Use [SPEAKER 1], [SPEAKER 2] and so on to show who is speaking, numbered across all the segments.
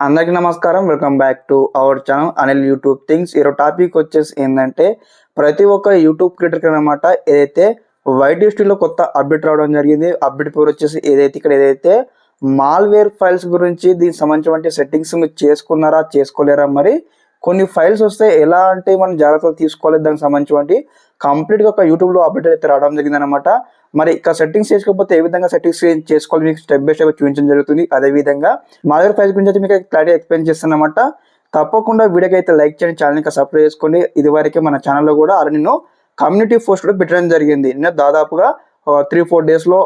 [SPEAKER 1] అందరికీ నమస్కారం. Welcome back to our channel Anil YouTube things. ఈరోజు టాపిక్ వచ్చేసి ఏంటంటే ప్రతి ఒక్క యూట్యూబ్ క్రియేటర్కి అనమాట ఏదైతే వైటీస్టీలో కొత్త అప్డేట్ రావడం జరిగింది. అప్డేట్ పేరు వచ్చేసి ఏదైతే మాల్వేర్ ఫైల్స్ గురించి దీనికి సంబంధించిన సెట్టింగ్స్ చేసుకున్నారా చేసుకోలేరా, మరి కొన్ని ఫైల్స్ వస్తే ఎలా అంటే మనం జాగ్రత్తలు తీసుకోవాలి, దానికి సంబంధించి కంప్లీట్గా ఒక యూట్యూబ్లో అప్డేట్ అయితే రావడం జరిగింది అనమాట. మరి ఇక సెట్టింగ్స్ చేసుకోకపోతే ఏ విధంగా సెట్టింగ్స్ చేసుకోవాలి మీకు స్టెప్ బై స్టెప్ చూపించడం జరుగుతుంది. అదేవిధంగా మాల్వేర్ ఫైల్స్ గురించి అయితే మీకు క్లారిటీ ఎక్స్ప్లెయిన్ చేస్తానమాట. తప్పకుండా వీడియోకి అయితే లైక్ చేయండి, ఛానల్ని సబ్స్క్రైబ్ చేసుకోండి. ఇదివరకే మన ఛానల్లో కూడా అలా నేను కమ్యూనిటీ పోస్ట్ కూడా పెట్టడం జరిగింది. నేను దాదాపుగా 3-4 డేస్లో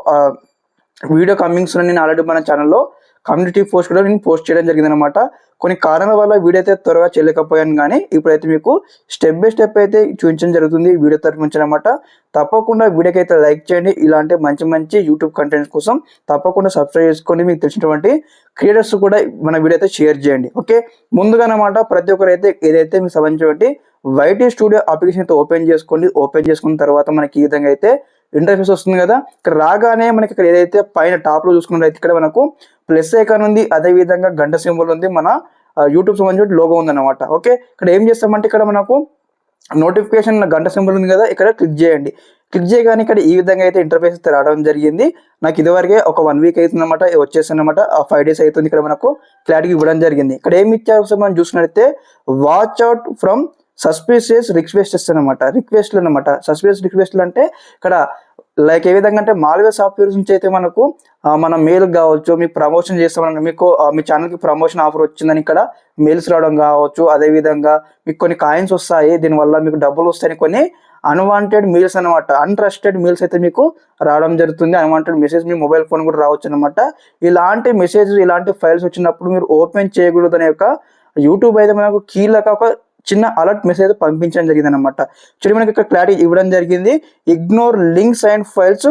[SPEAKER 1] వీడియో కమింగ్స్ నేను ఆల్రెడీ మన ఛానల్లో కమ్యూనిటీ పోస్ట్ కూడా నేను పోస్ట్ చేయడం జరిగింది అనమాట. కొన్ని కారణాల వల్ల వీడియో అయితే త్వరగా చేయలేకపోయాను, కానీ ఇప్పుడైతే మీకు స్టెప్ బై స్టెప్ అయితే చూపించడం జరుగుతుంది వీడియో తరఫు నుంచి అనమాట. తప్పకుండా వీడియోకి అయితే లైక్ చేయండి. ఇలాంటి మంచి యూట్యూబ్ కంటెంట్స్ కోసం తప్పకుండా సబ్స్క్రైబ్ చేసుకొని మీకు తెలిసినటువంటి క్రియేటర్స్ కూడా మన వీడియో అయితే షేర్ చేయండి. ఓకే, ముందుగా అనమాట ప్రతి ఒక్కరు అయితే ఏదైతే మీకు సంబంధించినటువంటి వైటీ స్టూడియో అప్లికేషన్ అయితే ఓపెన్ చేసుకోండి. ఓపెన్ చేసుకున్న తర్వాత మనకి ఈ విధంగా అయితే ఇంటర్ఫేస్ వస్తుంది కదా. ఇక్కడ రాగానే మనకి ఇక్కడ ఏదైతే పైన టాప్లో చూసుకున్నట్లయితే ఇక్కడ మనకు ప్లస్ ఐకాన్ ఉంది, అదేవిధంగా గంట సింబల్ ఉంది, మన యూట్యూబ్ సంబంధించిన లోగో ఉందన్నమాట. ఓకే, ఇక్కడ ఏం చేస్తామంటే ఇక్కడ మనకు నోటిఫికేషన్ గంట సింబల్ ఉంది కదా, ఇక్కడ క్లిక్ చేయండి. క్లిక్ చేయగానే ఇక్కడ ఈ విధంగా అయితే ఇంటర్ఫేస్ అయితే రావడం జరిగింది. నాకు ఇదివరకే ఒక 1 వీక్ అవుతుంది అనమాట, వచ్చేసింది అనమాట. 5 డేస్ అవుతుంది. ఇక్కడ మనకు క్లారిటీ ఇవ్వడం జరిగింది. ఇక్కడ ఏమి ఇచ్చారు మనం చూసినట్లయితే watch out from suspicious requests అనమాట. రిక్వెస్ట్లు అనమాట. సస్పిషియస్ రిక్వెస్ట్లు అంటే ఇక్కడ లైక్ ఏ విధంగా అంటే మాల్వేర్ సాఫ్ట్వేర్స్ నుంచి అయితే మనకు మన మెయిల్ కావచ్చు, మీకు ప్రమోషన్ చేస్తామని మీకు మీ ఛానల్కి ప్రమోషన్ ఆఫర్ వచ్చిందని ఇక్కడ మెయిల్స్ రావడం కావచ్చు. అదేవిధంగా మీకు కొన్ని కాయిన్స్ వస్తాయి, దీనివల్ల మీకు డబ్బులు వస్తాయని కొన్ని అన్వాంటెడ్ మెయిల్స్ అనమాట, అన్ట్రస్టెడ్ మెయిల్స్ అయితే మీకు రావడం జరుగుతుంది. అన్వాంటెడ్ మెసేజ్ మీ మొబైల్ ఫోన్ కూడా రావచ్చు అనమాట. ఇలాంటి మెసేజ్ ఇలాంటి ఫైల్స్ వచ్చినప్పుడు మీరు ఓపెన్ చేయకూడదు అనే యొక్క యూట్యూబ్ అయితే మనకు కీలక ఒక చిన్న అలర్ట్ మెసేజ్ పంపించడం జరిగింది అనమాట. చూడండి, మనకి ఇక్కడ క్లారిటీ ఇవ్వడం జరిగింది. Ignore links and files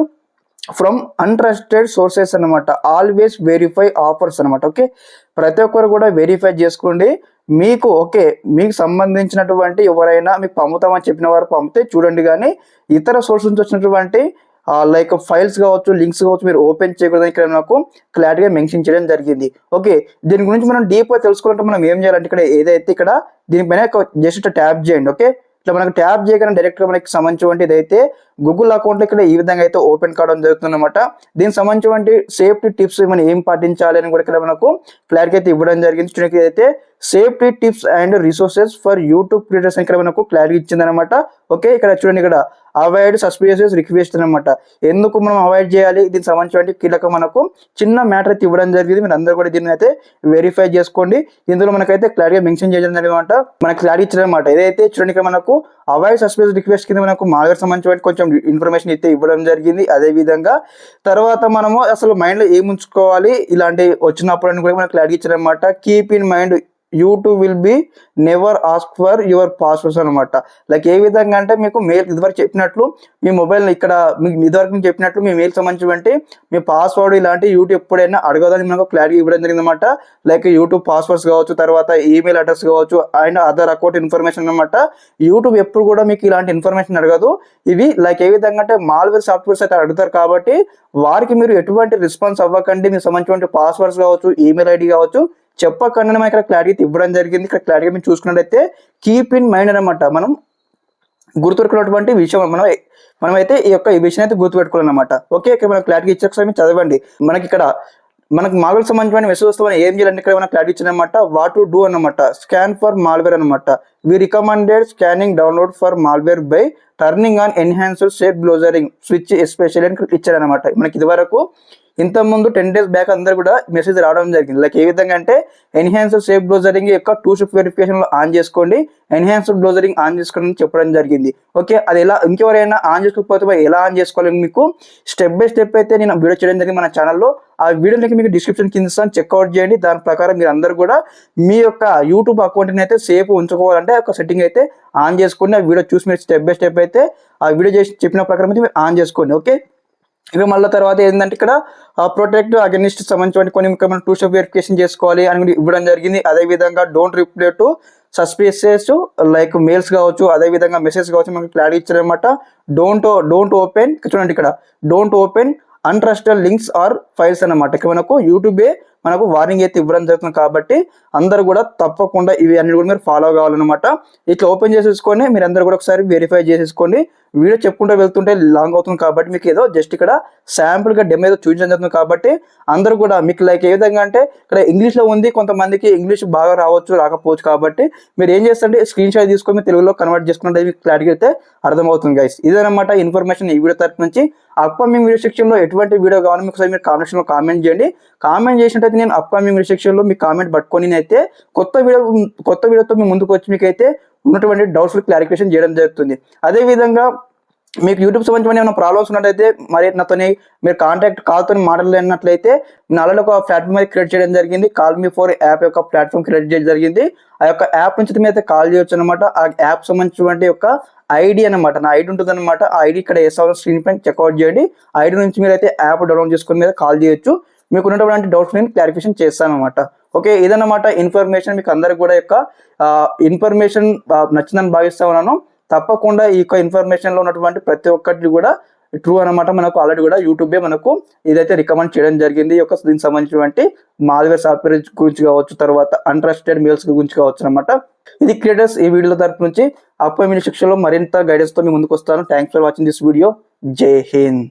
[SPEAKER 1] from untrusted sources అనమాట. ఆల్వేస్ వెరిఫై ఆఫర్స్ అనమాట. ఓకే, ప్రతి ఒక్కరు కూడా వెరిఫై చేసుకోండి. మీకు మీకు సంబంధించినటువంటి ఎవరైనా మీకు పంపుతామని చెప్పిన వారు పంపితే చూడండి, కానీ ఇతర సోర్స్ నుంచి వచ్చినటువంటి లైక్ ఫైల్స్ కావచ్చు, లింక్స్ కావచ్చు మీరు ఓపెన్ చేయకూడదని ఇక్కడ నాకు క్లారిటీగా మెన్షన్ చేయడం జరిగింది. ఓకే, దీని గురించి మనం డీప్గా తెలుసుకోవాలంటే మనం ఏం చేయాలంటే ఇక్కడ ఏదైతే ఇక్కడ దీనిపైన జస్ట్ ట్యాప్ చేయండి. ఓకే, ఇట్లా మనకు ట్యాప్ చేయగానే డైరెక్ట్గా మనకి సంబంధించినటువంటి ఇదైతే గూగుల్ అకౌంట్ ఇక్కడ ఈ విధంగా అయితే ఓపెన్ కావడం జరుగుతుంది అనమాట. దీనికి సంబంధించినటువంటి సేఫ్టీ టిప్స్ మనం ఏం పాటించాలి అని కూడా ఇక్కడ మనకు క్లారిటీ అయితే ఇవ్వడం జరిగింది. చూడండి, అయితే safety tips and resources for YouTube creators ఇక్కడ మనకు క్లారిటీ ఇచ్చింది అనమాట. ఓకే, ఇక్కడ చూడండి, ఇక్కడ అవాయిడ్ సస్పిషియస్ రిక్వెస్ట్ అనమాట. ఎందుకు మనం అవాయిడ్ చేయాలి, దీనికి సంబంధించిన కీలక మనకు చిన్న మ్యాటర్ అయితే ఇవ్వడం జరిగింది. మీరు అందరూ కూడా దీన్ని అయితే వెరిఫై చేసుకోండి. ఇందులో మనకైతే క్లారిటీగా మెన్షన్ చేయడం అనమాట, మనకు క్లారిటీ ఇచ్చిన అనమాట. ఏదైతే చూడండి, ఇక్కడ మనకు అవాయిడ్ సస్పిషియస్ రిక్వెస్ట్ కింద మనకు మాల్వేర్ సంబంధించిన కొంచెం ఇన్ఫర్మేషన్ అయితే ఇవ్వడం జరిగింది. అదే విధంగా తర్వాత మనము అసలు మైండ్లో ఏం ఉంచుకోవాలి ఇలాంటి వచ్చినప్పుడు అని కూడా మనకు క్లారిటీ ఇచ్చారు అనమాట. Keep in mind YouTube will be never ask for your passwords అనమాట. లైక్ ఏ విధంగా అంటే మీకు మెయిల్ ఇదివరకు చెప్పినట్లు మీ మొబైల్ ఇక్కడ మీకు ఇదివరకు చెప్పినట్లు మీ మెయిల్ సంబంధించి మీ పాస్వర్డ్ ఇలాంటి యూట్యూబ్ ఎప్పుడైనా అడగదని మనకు క్లారిటీ ఇవ్వడం జరిగింది అనమాట. లైక్ యూట్యూబ్ పాస్వర్డ్స్ కావచ్చు, తర్వాత ఈమెయిల్ అడ్రస్ కావచ్చు, అండ్ అదర్ అకౌంట్ ఇన్ఫర్మేషన్ అనమాట. యూట్యూబ్ ఎప్పుడు కూడా మీకు ఇలాంటి ఇన్ఫర్మేషన్ అడగదు. ఇవి లైక్ ఏ విధంగా అంటే మాల్వేర్ సాఫ్ట్వేర్స్ అయితే అడుగుతారు, కాబట్టి వారికి మీరు ఎటువంటి రెస్పాన్స్ అవ్వకండి. మీకు సంబంధించిన పాస్వర్డ్స్ కావచ్చు, ఈమెయిల్ ఐడి కావచ్చు చెప్పకుండా మనం ఇక్కడ క్లారిటీ ఇవ్వడం జరిగింది. ఇక్కడ క్లారిటీ మీరు చూసుకున్నట్లయితే కీప్ ఇన్ మైండ్ అనమాట. మనం గుర్తుపెట్టుకున్నటువంటి విషయం మనమైతే ఈ విషయం అయితే గుర్తుపెట్టుకోవాలన్నమాట. ఓకే, ఇక్కడ మనం క్లారిటీ ఇచ్చే చదవండి. మనకు మాల్వేర్ సంబంధించిన మెసేజ్ వస్తే మనం ఏం చేయాలంటే ఇక్కడ మనం క్లారిటీ ఇచ్చారనమాట. వాట్ టు డూ అనమాట. స్కాన్ ఫర్ మాల్వేర్ అనమాట. We recommended scanning download for malware by turning on enhanced safe browsing switch especial అని ఇచ్చారనమాట. మనకి ఇది వరకు ఇంతకుముందు 10 డేస్ బ్యాక్ అందరు కూడా మెసేజ్ రావడం జరిగింది. లైక్ ఏ విధంగా అంటే ఎన్హాన్స్డ్ సేఫ్ బ్రౌజరింగ్ యొక్క 2 స్టెప్ వెరిఫికేషన్ ఆన్ చేసుకోండి, ఎన్హాన్స్డ్ బ్రౌజరింగ్ ఆన్ చేసుకోండి అని చెప్పడం జరిగింది. ఓకే, అది ఎలా ఇంకెవరైనా ఆన్ చేసుకోకపోతే ఎలా ఆన్ చేసుకోవాలని మీకు స్టెప్ బై స్టెప్ అయితే నేను వీడియో చేయడం జరిగింది మన ఛానల్లో. ఆ వీడియో లింక్ మీకు డిస్క్రిప్షన్ కింద ఇస్తాను, చెక్అవుట్ చేయండి. దాని ప్రకారం మీరు అందరూ కూడా మీ యొక్క యూట్యూబ్ అకౌంట్ని అయితే సేఫ్ ఉంచుకోవాలంటే ఒక సెట్టింగ్ అయితే ఆన్ చేసుకోండి. ఆ వీడియో చూసి మీరు స్టెప్ బై స్టెప్ అయితే ఆ వీడియో చేసి చెప్పిన ప్రకారం అయితే మీరు ఆన్ చేసుకోండి. ఓకే, ఇక మళ్ళీ తర్వాత ఏంటంటే ఇక్కడ ప్రొటెక్ట్ అగెనిస్ట్ సంబంధించిన కొన్ని మనం 2 స్టెప్ వెరిఫికేషన్ చేసుకోవాలి అని ఇవ్వడం జరిగింది. అదేవిధంగా don't reply to suspicious like mails కావచ్చు, అదేవిధంగా మెసేజ్ కావచ్చు మనకి క్లారిటీ ఇచ్చారనమాట. డోంట్ ఓపెన్ చూడండి, ఇక్కడ don't open untrusted links or files అన్నమాట. ఇక్కడ మనకు యూట్యూబే మనకు వార్నింగ్ అయితే ఇవ్వడం జరుగుతుంది. కాబట్టి అందరూ కూడా తప్పకుండా ఇవి అన్ని కూడా మీరు ఫాలో కావాలన్నమాట. ఇట్లా ఓపెన్ చేసేసుకొని మీరు అందరూ కూడా ఒకసారి వెరిఫై చేసేసుకోండి. వీడియో చెప్పుకుంటూ వెళ్తుంటే లాంగ్ అవుతుంది కాబట్టి మీకు ఏదో జస్ట్ ఇక్కడ శాంపుల్గా డెమో ఏదో చూపించడం జరుగుతుంది. కాబట్టి అందరూ కూడా మీకు లైక్ ఏ విధంగా అంటే ఇక్కడ ఇంగ్లీష్లో ఉంది, కొంతమందికి ఇంగ్లీష్ బాగా రావచ్చు రాకపోవచ్చు. కాబట్టి మీరు ఏం చేస్తారంటే స్క్రీన్ షాట్ తీసుకొని మీరు తెలుగులో కన్వర్ట్ చేసుకుంటే మీకు క్లారిటీ అయితే అర్థమవుతుంది గైస్. ఇదనమాట ఇన్ఫర్మేషన్ ఈ వీడియో తరపు నుంచి. అప్కమింగ్ వీడియో సెక్షన్లో ఎటువంటి వీడియో కావాలో మీకు మీరు కామెంట్ సెక్షన్లో కామెంట్ చేయండి. కామెంట్ చేసినట్టయితే నేను అప్కమింగ్ వీడియో సెక్షన్లో మీ కామెంట్ పట్టుకొని నేనైతే కొత్త వీడియోతో మీ ముందుకు వచ్చి మీకైతే ఉన్నటువంటి డౌట్స్ క్లారిఫికేషన్ చేయడం జరుగుతుంది. అదేవిధంగా మీకు యూట్యూబ్ సంబంధించిన ఏమైనా ప్రాబ్లమ్స్ ఉన్నట్టయితే మరి నాతోని మీరు కాల్తో మాట్లాడలేనట్లయితే నా ఆల్రెడీ ఒక ప్లాట్ఫామ్ అయితే క్రియేట్ చేయడం జరిగింది. కాల్ మీ ఫోర్ యాప్ యొక్క ప్లాట్ఫామ్ క్రియేట్ చేయడం జరిగింది. ఆ యొక్క యాప్ నుంచి మీరు అయితే కాల్ చేయొచ్చు అనమాట. ఆ యాప్ సంబంధించినటువంటి యొక్క ఐడి అనమాట, నా ఐడి ఉంటుంది అనమాట. ఆ ఐడి ఇక్కడ స్క్రీన్ పైన చెక్అవుట్ చేయండి. ఆ ఐడి నుంచి మీరు అయితే యాప్ డౌన్లోడ్ చేసుకుని మీద కాల్ చేయొచ్చు. మీకు ఉన్నటువంటి డౌట్స్ నేను క్లారిఫికేషన్ చేస్తాను అనమాట. ఓకే, ఇదన్నమాట ఇన్ఫర్మేషన్. మీకు అందరికి కూడా యొక్క ఇన్ఫర్మేషన్ నచ్చిందని భావిస్తా ఉన్నాను. తప్పకుండా ఈ యొక్క ఇన్ఫర్మేషన్లో ఉన్నటువంటి ప్రతి ఒక్కటి కూడా ట్రూ అనమాట. మనకు ఆల్రెడీ కూడా యూట్యూబే మనకు ఇదైతే రికమెండ్ చేయడం జరిగింది. ఈ యొక్క దీనికి సంబంధించినటువంటి మాల్వేర్ సాఫ్ట్వేర్ గురించి కావచ్చు, తర్వాత అన్ట్రస్టెడ్ మెయిల్స్ గురించి కావచ్చు అనమాట. ఇది క్రియేటర్స్ ఈ వీడియో తరపు నుంచి. అప్కమింగ్ సెక్షన్లో మరింత గైడెన్స్తో మీ ముందుకు వస్తాను. Thanks for watching this video. జై హింద్.